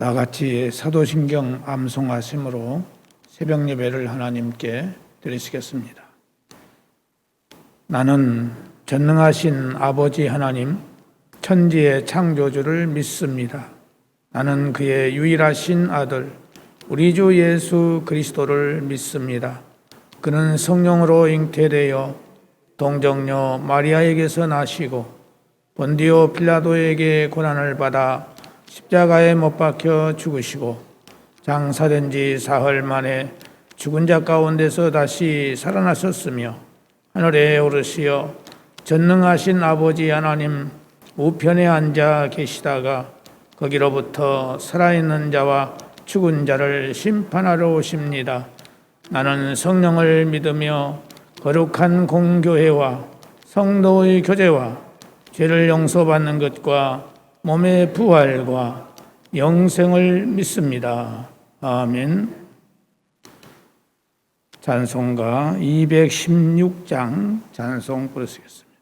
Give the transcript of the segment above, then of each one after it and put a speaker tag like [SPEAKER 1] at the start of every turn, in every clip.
[SPEAKER 1] 나같이 사도신경 암송하심으로 새벽 예배를 하나님께 드리시겠습니다. 나는 전능하신 아버지 하나님, 천지의 창조주를 믿습니다. 나는 그의 유일하신 아들, 우리 주 예수 그리스도를 믿습니다. 그는 성령으로 잉태되어 동정녀 마리아에게서 나시고 본디오 빌라도에게 고난을 받아 십자가에 못 박혀 죽으시고 장사된 지 사흘 만에 죽은 자 가운데서 다시 살아나셨으며 하늘에 오르시어 전능하신 아버지 하나님 우편에 앉아 계시다가 거기로부터 살아있는 자와 죽은 자를 심판하러 오십니다. 나는 성령을 믿으며 거룩한 공교회와 성도의 교제와 죄를 용서받는 것과 몸의 부활과 영생을 믿습니다. 아멘. 찬송가 216장 찬송 부르시겠습니다.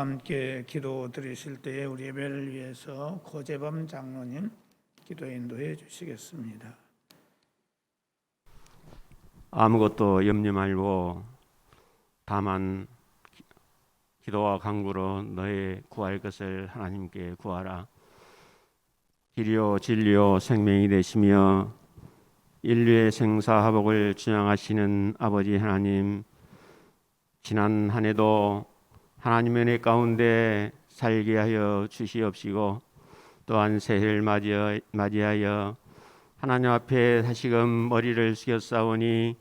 [SPEAKER 1] 함께 기도 드리실 때에 우리 예배를 위해서 고재범 장로님 기도 인도해 주시겠습니다.
[SPEAKER 2] 아무것도 염려 말고 다만 기도와 간구로 너의 구할 것을 하나님께 구하라. 길이요 진리요 생명이 되시며 인류의 생사화복을 주장하시는 아버지 하나님, 지난 한 해도 하나님의 은혜 가운데 살게 하여 주시옵시고 또한 새해를 맞이하여 하나님 앞에 다시금 머리를 숙였사오니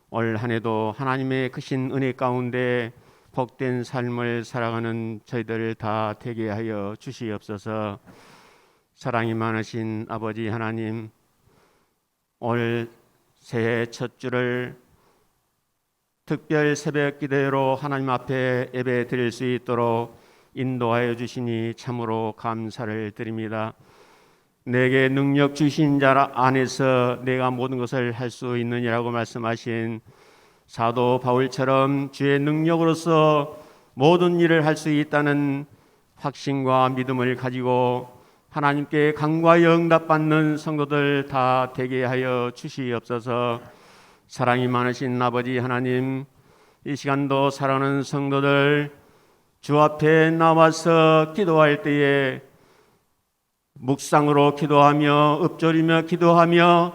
[SPEAKER 2] 올 한 해도 하나님의 크신 은혜 가운데 복된 삶을 살아가는 저희들 다 되게 하여 주시옵소서. 사랑이 많으신 아버지 하나님, 올 새해 첫 주를 특별 새벽 기도로 하나님 앞에 예배 드릴 수 있도록 인도하여 주시니 참으로 감사를 드립니다. 내게 능력 주신 자 안에서 내가 모든 것을 할 수 있느니라고 말씀하신 사도 바울처럼 주의 능력으로서 모든 일을 할 수 있다는 확신과 믿음을 가지고 하나님께 간구하여 응답받는 성도들 다 되게 하여 주시옵소서. 사랑이 많으신 아버지 하나님, 이 시간도 사랑하는 성도들 주 앞에 나와서 기도할 때에 묵상으로 기도하며 읊조리며 기도하며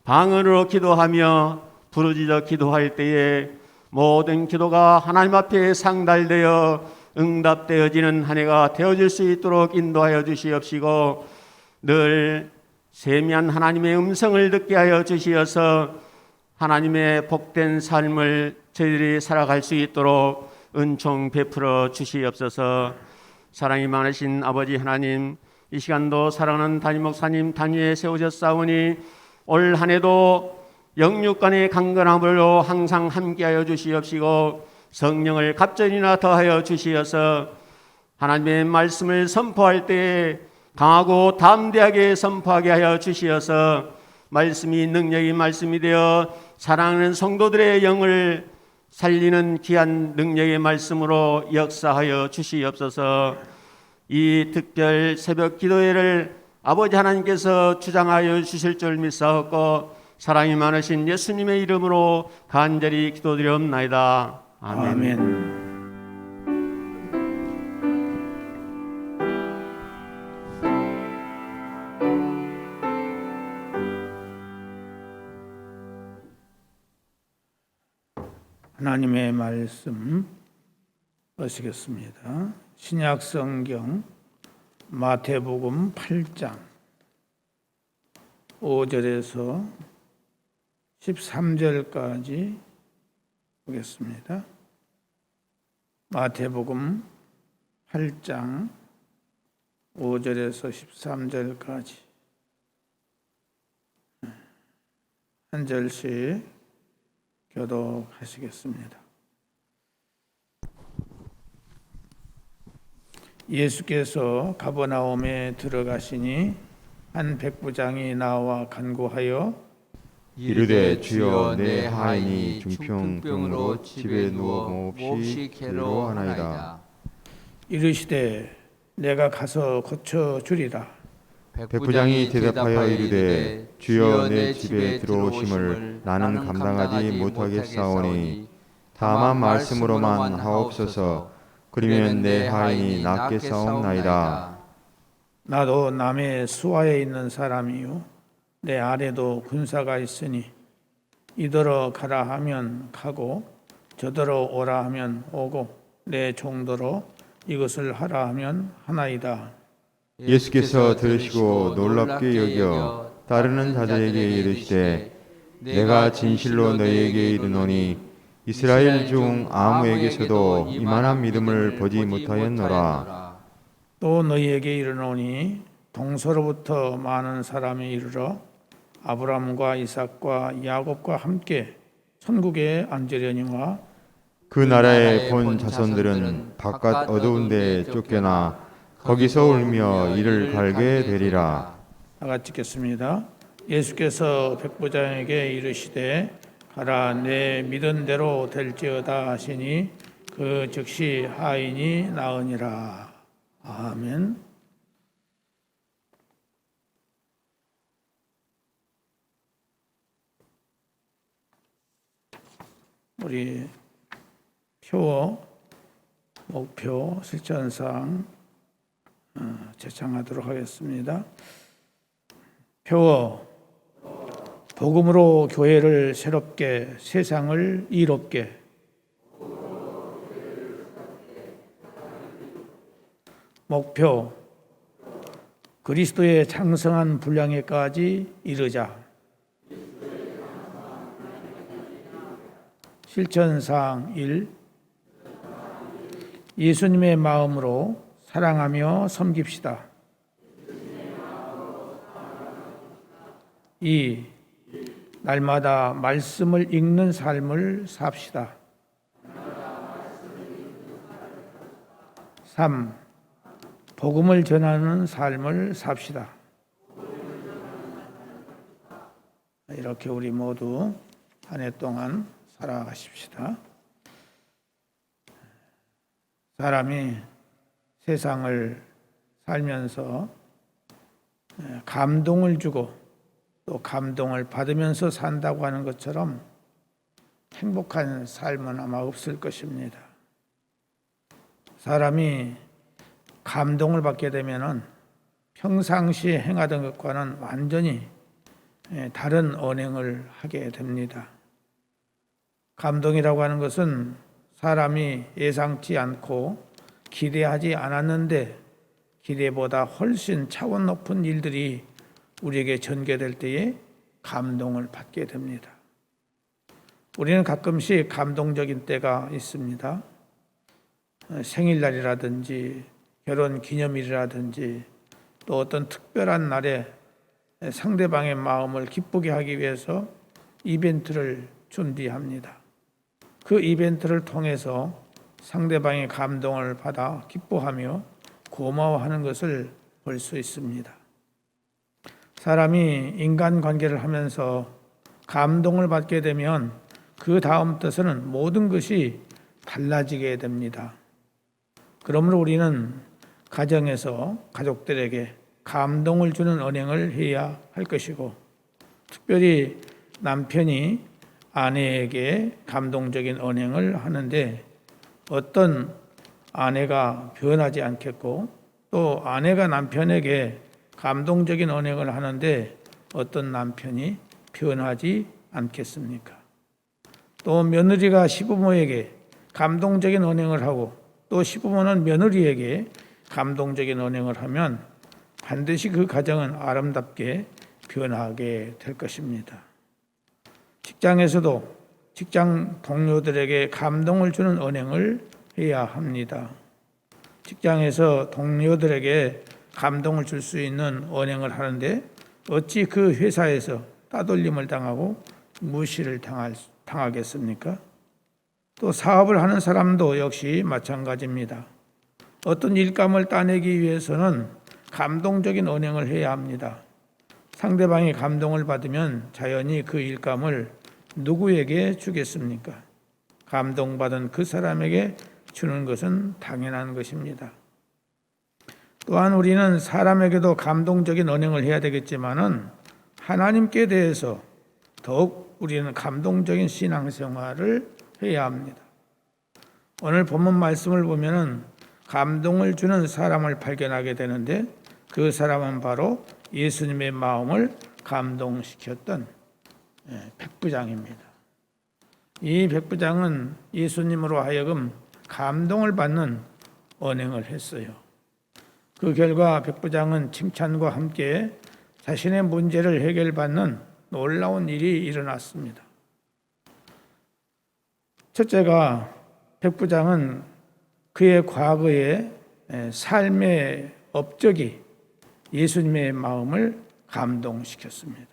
[SPEAKER 2] 방언으로 기도하며 부르짖어 기도할 때에 모든 기도가 하나님 앞에 상달되어 응답되어지는 한 해가 되어질 수 있도록 인도하여 주시옵시고 늘 세미한 하나님의 음성을 듣게 하여 주시어서 하나님의 복된 삶을 저희들이 살아갈 수 있도록 은총 베풀어 주시옵소서. 사랑이 많으신 아버지 하나님, 이 시간도 사랑하는 담임 목사님 단위에 세우셨사오니 올 한 해도 영육간의 강건함으로 항상 함께하여 주시옵시고 성령을 갑절이나 더하여 주시어서 하나님의 말씀을 선포할 때 강하고 담대하게 선포하게 하여 주시어서 말씀이 능력이 말씀이 되어 사랑하는 성도들의 영을 살리는 귀한 능력의 말씀으로 역사하여 주시옵소서. 이 특별 새벽 기도회를 아버지 하나님께서 주장하여 주실 줄 믿사옵고 사랑이 많으신 예수님의 이름으로 간절히 기도드리옵나이다. 아멘.
[SPEAKER 1] 아멘. 하나님의 말씀 보시겠습니다. 신약 성경 마태복음 8장 5절에서 13절까지 보겠습니다. 마태복음 8장 5절에서 13절까지 한 절씩 교독하시겠습니다. 예수께서 가버나움에 들어가시니 한 백부장이 나와 간구하여
[SPEAKER 3] 이르되 주여 내 하인이 중풍병으로 집에 누워 몹시 괴로워하나이다.
[SPEAKER 1] 이르시되 내가 가서 고쳐 주리라.
[SPEAKER 3] 백부장이 대답하여 이르되 주여 내 집에 들어오심을 나는 감당하지 못하겠사오니 다만 말씀으로만 하옵소서. 그러면 내 하인이 낫겠사옵나이다.
[SPEAKER 1] 나도 남의 수하에 있는 사람이요 내 아래도 군사가 있으니 이더러 가라 하면 가고 저더러 오라 하면 오고 내 종더러 이것을 하라 하면 하나이다.
[SPEAKER 3] 예수께서 들으시고 놀랍게 여겨 따르는 자들에게 이르시되 내가 진실로 너희에게 이르노니 이스라엘 중 아무에게서도 이만한 믿음을 보지 못하였노라.
[SPEAKER 1] 또 너희에게 이르노니 동서로부터 많은 사람이 이르러 아브라함과 이삭과 야곱과 함께 천국에 앉으려니와
[SPEAKER 3] 그 나라의 본 자손들은 바깥 어두운 데 쫓겨나 거기서 울며 이를 갈게 되리라.
[SPEAKER 1] 다 같이 읽겠습니다. 예수께서 백부장에게 이르시되 가라 내 믿은 대로 될지어다 하시니 그 즉시 하인이 나으니라. 아멘. 우리 표 목표 실천상 제창하도록 하겠습니다. 표 복음으로 교회를 새롭게 세상을 이롭게. 목표 그리스도의 창성한 분량에까지 이르자. 실천사항 1. 예수님의 마음으로 사랑하며 섬깁시다. 2. 날마다 말씀을 읽는 삶을 삽시다. 3. 복음을 전하는 삶을 삽시다. 이렇게 우리 모두 한 해 동안 살아가십시다. 사람이 세상을 살면서 감동을 주고 또 감동을 받으면서 산다고 하는 것처럼 행복한 삶은 아마 없을 것입니다. 사람이 감동을 받게 되면은 평상시에 행하던 것과는 완전히 다른 언행을 하게 됩니다. 감동이라고 하는 것은 사람이 예상치 않고 기대하지 않았는데 기대보다 훨씬 차원 높은 일들이 우리에게 전개될 때에 감동을 받게 됩니다. 우리는 가끔씩 감동적인 때가 있습니다. 생일날이라든지 결혼 기념일이라든지 또 어떤 특별한 날에 상대방의 마음을 기쁘게 하기 위해서 이벤트를 준비합니다. 그 이벤트를 통해서 상대방의 감동을 받아 기뻐하며 고마워하는 것을 볼 수 있습니다. 사람이 인간관계를 하면서 감동을 받게 되면 그 다음부터는 모든 것이 달라지게 됩니다. 그러므로 우리는 가정에서 가족들에게 감동을 주는 언행을 해야 할 것이고, 특별히 남편이 아내에게 감동적인 언행을 하는데 어떤 아내가 변하지 않겠고 또 아내가 남편에게 감동적인 언행을 하는데 어떤 남편이 변하지 않겠습니까? 또 며느리가 시부모에게 감동적인 언행을 하고 또 시부모는 며느리에게 감동적인 언행을 하면 반드시 그 가정은 아름답게 변하게 될 것입니다. 직장에서도 직장 동료들에게 감동을 주는 언행을 해야 합니다. 직장에서 동료들에게 감동을 줄 수 있는 언행을 하는데 어찌 그 회사에서 따돌림을 당하고 무시를 당하겠습니까? 또 사업을 하는 사람도 역시 마찬가지입니다. 어떤 일감을 따내기 위해서는 감동적인 언행을 해야 합니다. 상대방이 감동을 받으면 자연히 그 일감을 누구에게 주겠습니까? 감동받은 그 사람에게 주는 것은 당연한 것입니다. 또한 우리는 사람에게도 감동적인 언행을 해야 되겠지만은 하나님께 대해서 더욱 우리는 감동적인 신앙생활을 해야 합니다. 오늘 본문 말씀을 보면은 감동을 주는 사람을 발견하게 되는데 그 사람은 바로 예수님의 마음을 감동시켰던 백부장입니다. 이 백부장은 예수님으로 하여금 감동을 받는 언행을 했어요. 그 결과 백부장은 칭찬과 함께 자신의 문제를 해결받는 놀라운 일이 일어났습니다. 첫째가 백부장은 그의 과거의 삶의 업적이 예수님의 마음을 감동시켰습니다.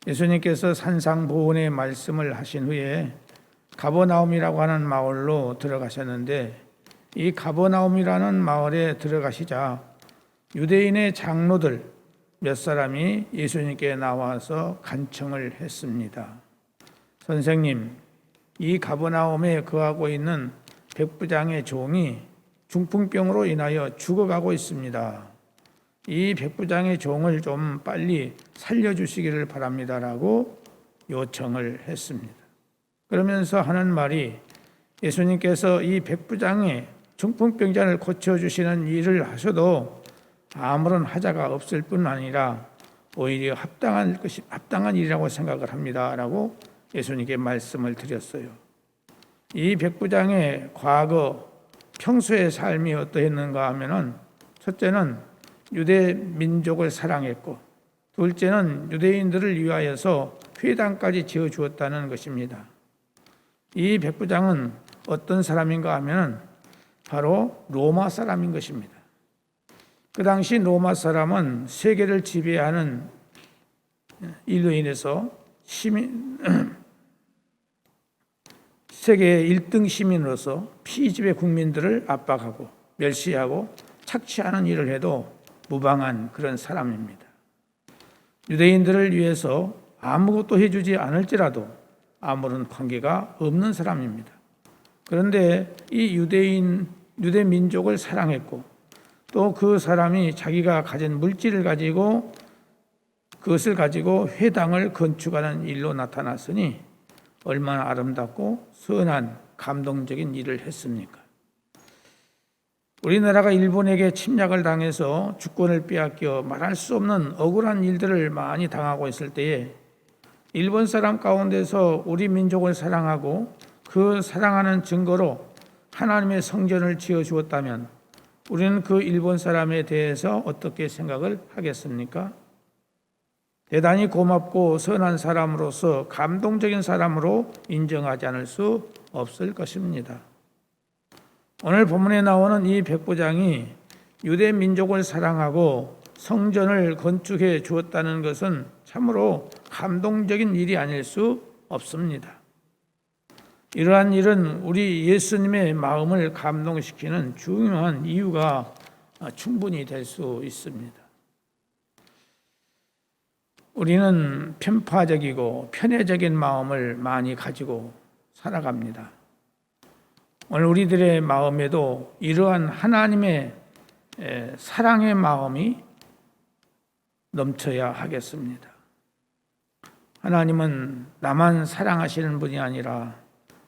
[SPEAKER 1] 예수님께서 산상보훈의 말씀을 하신 후에 가버나움이라고 하는 마을로 들어가셨는데 이 가버나움이라는 마을에 들어가시자 유대인의 장로들 몇 사람이 예수님께 나와서 간청을 했습니다. 선생님, 이 가버나움에 거하고 있는 백부장의 종이 중풍병으로 인하여 죽어가고 있습니다. 이 백부장의 종을 좀 빨리 살려주시기를 바랍니다라고 요청을 했습니다. 그러면서 하는 말이 예수님께서 이 백부장의 중풍병자를 고쳐주시는 일을 하셔도 아무런 하자가 없을 뿐 아니라 오히려 합당한 일이라고 생각을 합니다라고 예수님께 말씀을 드렸어요. 이 백부장의 과거 평소의 삶이 어떠했는가 하면은 첫째는 유대 민족을 사랑했고 둘째는 유대인들을 위하여서 회당까지 지어 주었다는 것입니다. 이 백부장은 어떤 사람인가 하면은 바로 로마 사람인 것입니다. 그 당시 로마 사람은 세계를 지배하는 일로 인해서 세계 1등 시민으로서 피지배 국민들을 압박하고 멸시하고 착취하는 일을 해도 무방한 그런 사람입니다. 유대인들을 위해서 아무것도 해주지 않을지라도 아무런 관계가 없는 사람입니다. 그런데 이 유대 민족을 사랑했고 또 그 사람이 자기가 가진 물질을 가지고 그것을 가지고 회당을 건축하는 일로 나타났으니 얼마나 아름답고 선한 감동적인 일을 했습니까? 우리나라가 일본에게 침략을 당해서 주권을 빼앗겨 말할 수 없는 억울한 일들을 많이 당하고 있을 때에 일본 사람 가운데서 우리 민족을 사랑하고 그 사랑하는 증거로 하나님의 성전을 지어 주었다면 우리는 그 일본 사람에 대해서 어떻게 생각을 하겠습니까? 대단히 고맙고 선한 사람으로서 감동적인 사람으로 인정하지 않을 수 없을 것입니다. 오늘 본문에 나오는 이 백부장이 유대 민족을 사랑하고 성전을 건축해 주었다는 것은 참으로 감동적인 일이 아닐 수 없습니다. 이러한 일은 우리 예수님의 마음을 감동시키는 중요한 이유가 충분히 될 수 있습니다. 우리는 편파적이고 편애적인 마음을 많이 가지고 살아갑니다. 오늘 우리들의 마음에도 이러한 하나님의 사랑의 마음이 넘쳐야 하겠습니다. 하나님은 나만 사랑하시는 분이 아니라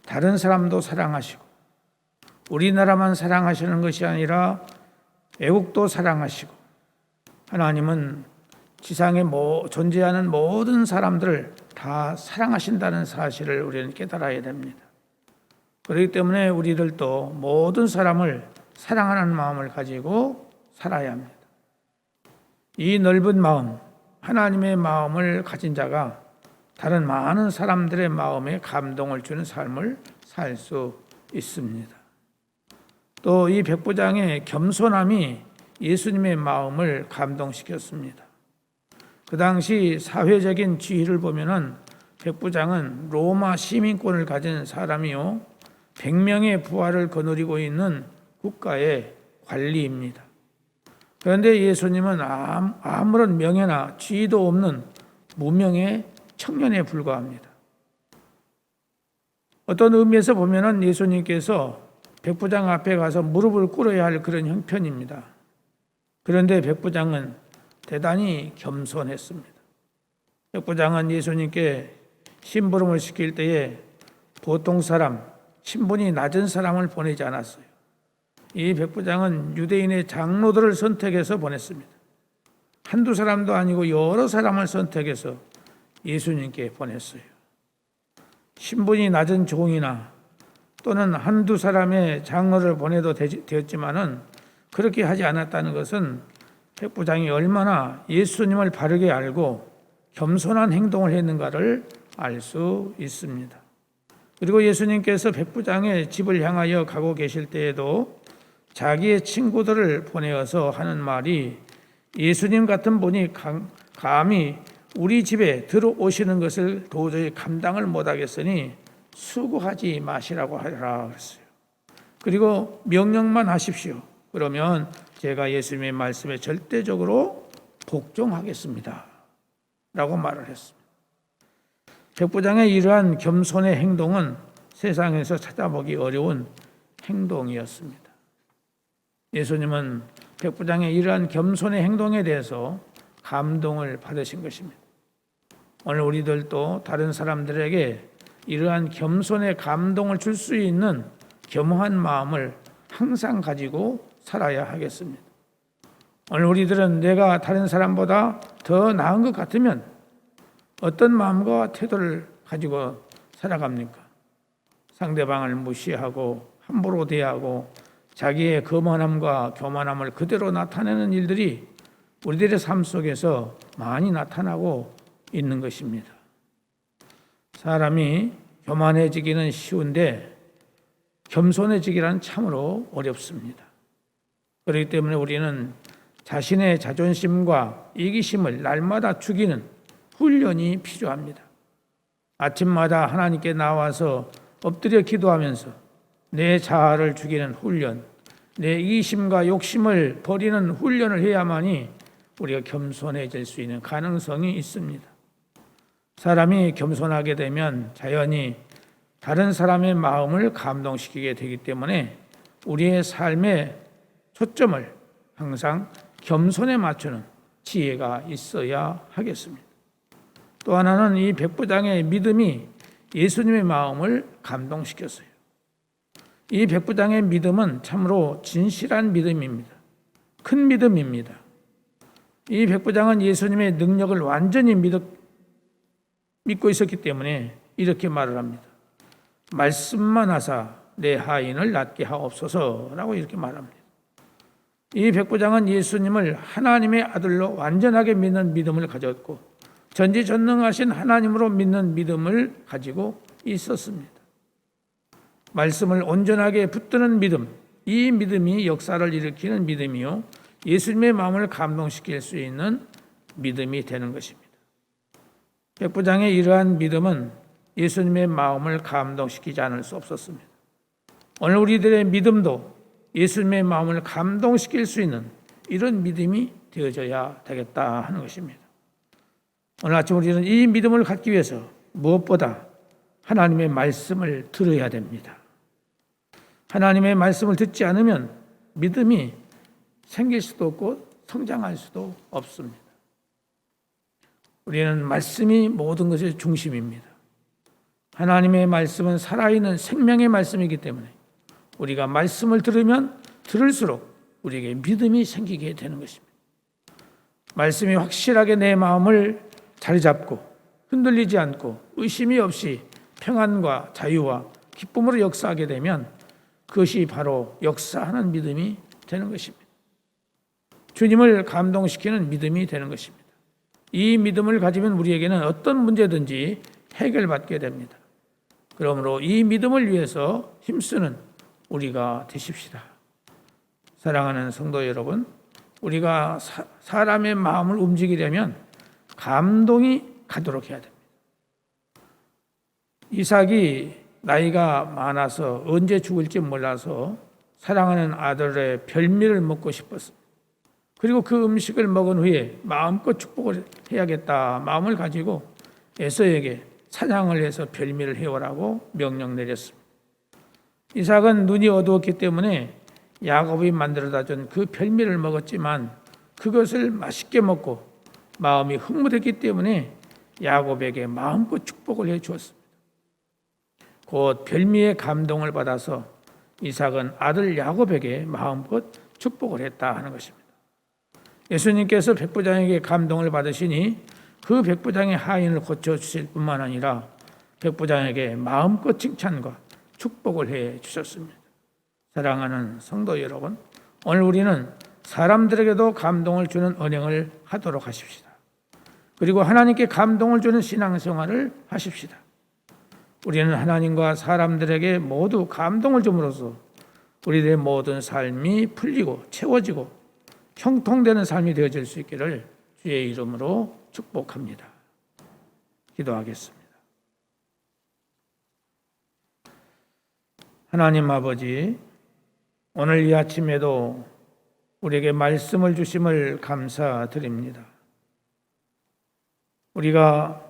[SPEAKER 1] 다른 사람도 사랑하시고 우리나라만 사랑하시는 것이 아니라 애국도 사랑하시고 하나님은 지상에 존재하는 모든 사람들을 다 사랑하신다는 사실을 우리는 깨달아야 됩니다. 그렇기 때문에 우리들도 모든 사람을 사랑하는 마음을 가지고 살아야 합니다. 이 넓은 마음, 하나님의 마음을 가진 자가 다른 많은 사람들의 마음에 감동을 주는 삶을 살 수 있습니다. 또 이 백부장의 겸손함이 예수님의 마음을 감동시켰습니다. 그 당시 사회적인 지위를 보면은 백부장은 로마 시민권을 가진 사람이요 100명의 부하를 거느리고 있는 국가의 관리입니다. 그런데 예수님은 아무런 명예나 지위도 없는 무명의 청년에 불과합니다. 어떤 의미에서 보면은 예수님께서 백부장 앞에 가서 무릎을 꿇어야 할 그런 형편입니다. 그런데 백부장은 대단히 겸손했습니다. 백부장은 예수님께 심부름을 시킬 때에 보통 사람, 신분이 낮은 사람을 보내지 않았어요. 이 백부장은 유대인의 장로들을 선택해서 보냈습니다. 한두 사람도 아니고 여러 사람을 선택해서 예수님께 보냈어요. 신분이 낮은 종이나 또는 한두 사람의 장로를 보내도 되었지만은 그렇게 하지 않았다는 것은 백부장이 얼마나 예수님을 바르게 알고 겸손한 행동을 했는가를 알 수 있습니다. 그리고 예수님께서 백부장의 집을 향하여 가고 계실 때에도 자기의 친구들을 보내어서 하는 말이 예수님 같은 분이 감히 우리 집에 들어오시는 것을 도저히 감당을 못하겠으니 수고하지 마시라고 하라 그랬어요. 그리고 명령만 하십시오. 그러면 제가 예수님의 말씀에 절대적으로 복종하겠습니다. 라고 말을 했습니다. 백부장의 이러한 겸손의 행동은 세상에서 찾아보기 어려운 행동이었습니다. 예수님은 백부장의 이러한 겸손의 행동에 대해서 감동을 받으신 것입니다. 오늘 우리들도 다른 사람들에게 이러한 겸손의 감동을 줄 수 있는 겸허한 마음을 항상 가지고 살아야 하겠습니다. 오늘 우리들은 내가 다른 사람보다 더 나은 것 같으면 어떤 마음과 태도를 가지고 살아갑니까? 상대방을 무시하고 함부로 대하고 자기의 거만함과 교만함을 그대로 나타내는 일들이 우리들의 삶 속에서 많이 나타나고 있는 것입니다. 사람이 교만해지기는 쉬운데 겸손해지기란 참으로 어렵습니다. 그렇기 때문에 우리는 자신의 자존심과 이기심을 날마다 죽이는 훈련이 필요합니다. 아침마다 하나님께 나와서 엎드려 기도하면서 내 자아를 죽이는 훈련, 내 이심과 욕심을 버리는 훈련을 해야만이 우리가 겸손해질 수 있는 가능성이 있습니다. 사람이 겸손하게 되면 자연히 다른 사람의 마음을 감동시키게 되기 때문에 우리의 삶의 초점을 항상 겸손에 맞추는 지혜가 있어야 하겠습니다. 또 하나는 이 백부장의 믿음이 예수님의 마음을 감동시켰어요. 이 백부장의 믿음은 참으로 진실한 믿음입니다. 큰 믿음입니다. 이 백부장은 예수님의 능력을 완전히 믿고 있었기 때문에 이렇게 말을 합니다. 말씀만 하사 내 하인을 낫게 하옵소서라고 이렇게 말합니다. 이 백부장은 예수님을 하나님의 아들로 완전하게 믿는 믿음을 가졌고 전지전능하신 하나님으로 믿는 믿음을 가지고 있었습니다. 말씀을 온전하게 붙드는 믿음, 이 믿음이 역사를 일으키는 믿음이요 예수님의 마음을 감동시킬 수 있는 믿음이 되는 것입니다. 백부장의 이러한 믿음은 예수님의 마음을 감동시키지 않을 수 없었습니다. 오늘 우리들의 믿음도 예수님의 마음을 감동시킬 수 있는 이런 믿음이 되어져야 되겠다 하는 것입니다. 오늘 아침 우리는 이 믿음을 갖기 위해서 무엇보다 하나님의 말씀을 들어야 됩니다. 하나님의 말씀을 듣지 않으면 믿음이 생길 수도 없고 성장할 수도 없습니다. 우리는 말씀이 모든 것의 중심입니다. 하나님의 말씀은 살아있는 생명의 말씀이기 때문에 우리가 말씀을 들으면 들을수록 우리에게 믿음이 생기게 되는 것입니다. 말씀이 확실하게 내 마음을 자리 잡고 흔들리지 않고 의심이 없이 평안과 자유와 기쁨으로 역사하게 되면 그것이 바로 역사하는 믿음이 되는 것입니다. 주님을 감동시키는 믿음이 되는 것입니다. 이 믿음을 가지면 우리에게는 어떤 문제든지 해결받게 됩니다. 그러므로 이 믿음을 위해서 힘쓰는 우리가 되십시다. 사랑하는 성도 여러분, 우리가 사람의 마음을 움직이려면 감동이 가도록 해야 됩니다. 이삭이 나이가 많아서 언제 죽을지 몰라서 사랑하는 아들의 별미를 먹고 싶었습니다. 그리고 그 음식을 먹은 후에 마음껏 축복을 해야겠다 마음을 가지고 에서에게 사냥을 해서 별미를 해오라고 명령 내렸습니다. 이삭은 눈이 어두웠기 때문에 야곱이 만들어다 준 그 별미를 먹었지만 그것을 맛있게 먹고 마음이 흥분했기 때문에 야곱에게 마음껏 축복을 해 주었습니다. 곧 별미의 감동을 받아서 이삭은 아들 야곱에게 마음껏 축복을 했다 하는 것입니다. 예수님께서 백부장에게 감동을 받으시니 그 백부장의 하인을 고쳐주실 뿐만 아니라 백부장에게 마음껏 칭찬과 축복을 해 주셨습니다. 사랑하는 성도 여러분, 오늘 우리는 사람들에게도 감동을 주는 언행을 하도록 하십시다. 그리고 하나님께 감동을 주는 신앙생활을 하십시다. 우리는 하나님과 사람들에게 모두 감동을 줌으로써 우리들의 모든 삶이 풀리고 채워지고 형통되는 삶이 되어질 수 있기를 주의 이름으로 축복합니다. 기도하겠습니다. 하나님 아버지, 오늘 이 아침에도 우리에게 말씀을 주심을 감사드립니다. 우리가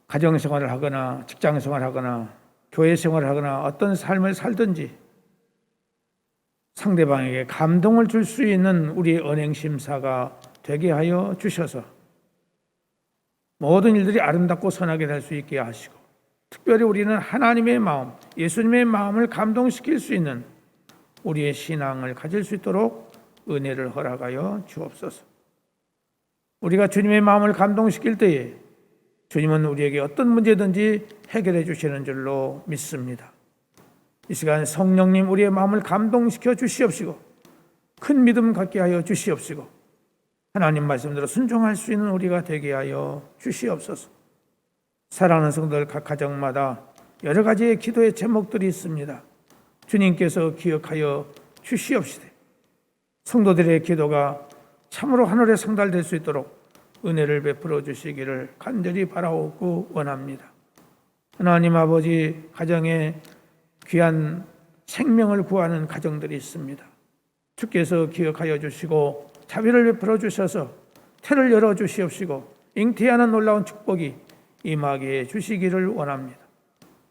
[SPEAKER 1] 가정생활을 하거나 직장생활을 하거나 교회생활을 하거나 어떤 삶을 살든지 상대방에게 감동을 줄 수 있는 우리의 언행심사가 되게 하여 주셔서 모든 일들이 아름답고 선하게 될 수 있게 하시고 특별히 우리는 하나님의 마음, 예수님의 마음을 감동시킬 수 있는 우리의 신앙을 가질 수 있도록 은혜를 허락하여 주옵소서. 우리가 주님의 마음을 감동시킬 때에 주님은 우리에게 어떤 문제든지 해결해 주시는 줄로 믿습니다. 이 시간 성령님 우리의 마음을 감동시켜 주시옵시고 큰 믿음 갖게 하여 주시옵시고 하나님 말씀대로 순종할 수 있는 우리가 되게 하여 주시옵소서. 사랑하는 성도들 각 가정마다 여러 가지의 기도의 제목들이 있습니다. 주님께서 기억하여 주시옵시되 성도들의 기도가 참으로 하늘에 상달될 수 있도록 은혜를 베풀어 주시기를 간절히 바라오고 원합니다. 하나님 아버지, 가정에 귀한 생명을 구하는 가정들이 있습니다. 주께서 기억하여 주시고 자비를 베풀어 주셔서 태를 열어 주시옵시고 잉태하는 놀라운 축복이 임하게 주시기를 원합니다.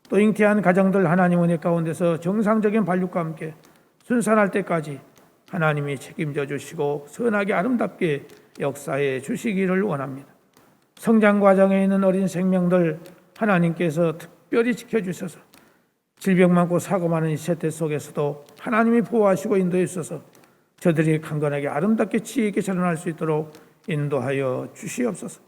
[SPEAKER 1] 또 잉태한 가정들 하나님 은혜 가운데서 정상적인 발육과 함께 순산할 때까지 하나님이 책임져 주시고 선하게 아름답게 역사해 주시기를 원합니다. 성장 과정에 있는 어린 생명들 하나님께서 특별히 지켜주셔서 질병 많고 사고 많은 이 세대 속에서도 하나님이 보호하시고 인도해 주셔서 저들이 강건하게 아름답게 지혜 있게 자라날 수 있도록 인도하여 주시옵소서.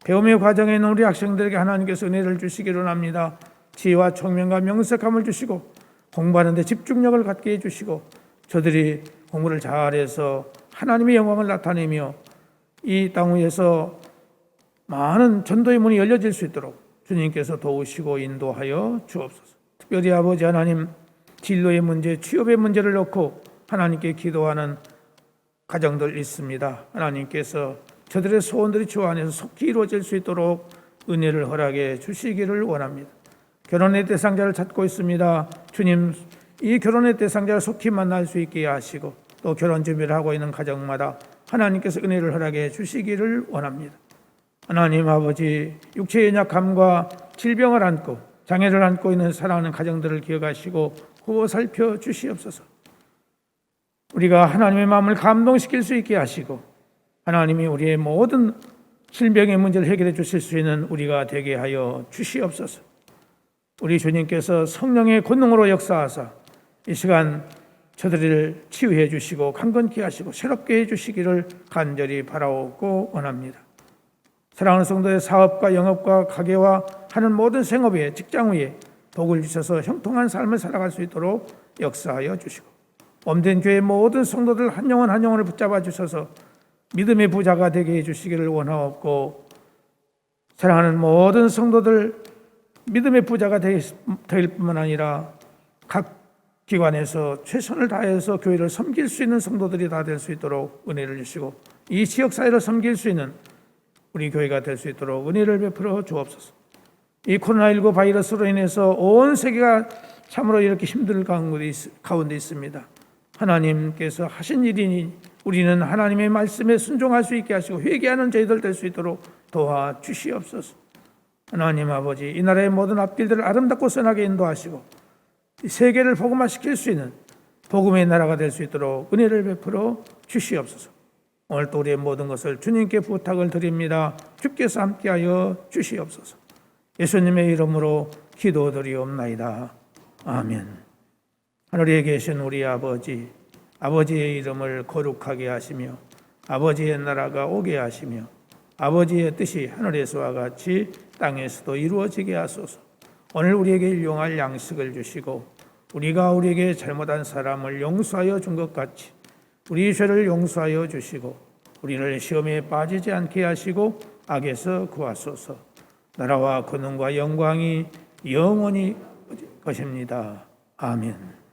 [SPEAKER 1] 배움의 과정에 있는 우리 학생들에게 하나님께서 은혜를 주시기를 원합니다. 지혜와 총명과 명석함을 주시고 공부하는 데 집중력을 갖게 해주시고 저들이 공부를 잘해서 하나님의 영광을 나타내며 이 땅 위에서 많은 전도의 문이 열려질 수 있도록 주님께서 도우시고 인도하여 주옵소서. 특별히 아버지 하나님, 진로의 문제, 취업의 문제를 놓고 하나님께 기도하는 가정들 있습니다. 하나님께서 저들의 소원들이 주 안에서 속히 이루어질 수 있도록 은혜를 허락해 주시기를 원합니다. 결혼의 대상자를 찾고 있습니다. 주님, 이 결혼의 대상자를 속히 만날 수 있게 하시고 또 결혼 준비를 하고 있는 가정마다 하나님께서 은혜를 허락해 주시기를 원합니다. 하나님 아버지, 육체의 연약함과 질병을 안고 장애를 안고 있는 사랑하는 가정들을 기억하시고 구호 살펴 주시옵소서. 우리가 하나님의 마음을 감동시킬 수 있게 하시고 하나님이 우리의 모든 질병의 문제를 해결해 주실 수 있는 우리가 되게 하여 주시옵소서. 우리 주님께서 성령의 권능으로 역사하사 이 시간 저들을 치유해 주시고 강건케 하시고 새롭게 해 주시기를 간절히 바라오고 원합니다. 사랑하는 성도의 사업과 영업과 가게와 하는 모든 생업에 직장 위에 복을 주셔서 형통한 삶을 살아갈 수 있도록 역사하여 주시고 몸된 교회 모든 성도들 한 영혼 한 영혼을 붙잡아 주셔서 믿음의 부자가 되게 해주시기를 원하옵고 사랑하는 모든 성도들 믿음의 부자가 될 뿐만 아니라 각 기관에서 최선을 다해서 교회를 섬길 수 있는 성도들이 다 될 수 있도록 은혜를 주시고 이 지역사회를 섬길 수 있는 우리 교회가 될 수 있도록 은혜를 베풀어 주옵소서. 이 코로나19 바이러스로 인해서 온 세계가 참으로 이렇게 힘들 가운데 있습니다. 하나님께서 하신 일이니 우리는 하나님의 말씀에 순종할 수 있게 하시고 회개하는 저희들 될 수 있도록 도와주시옵소서. 하나님 아버지, 이 나라의 모든 앞길들을 아름답고 선하게 인도하시고 이 세계를 복음화시킬 수 있는 복음의 나라가 될 수 있도록 은혜를 베풀어 주시옵소서. 오늘 또 우리의 모든 것을 주님께 부탁을 드립니다. 주께서 함께하여 주시옵소서. 예수님의 이름으로 기도드리옵나이다. 아멘. 하늘에 계신 우리 아버지, 아버지의 이름을 거룩하게 하시며 아버지의 나라가 오게 하시며 아버지의 뜻이 하늘에서와 같이 땅에서도 이루어지게 하소서. 오늘 우리에게 일용할 양식을 주시고 우리가 우리에게 잘못한 사람을 용서하여 준 것 같이 우리 죄를 용서하여 주시고 우리를 시험에 빠지지 않게 하시고 악에서 구하소서. 나라와 권능과 영광이 영원히 것입니다. 아멘.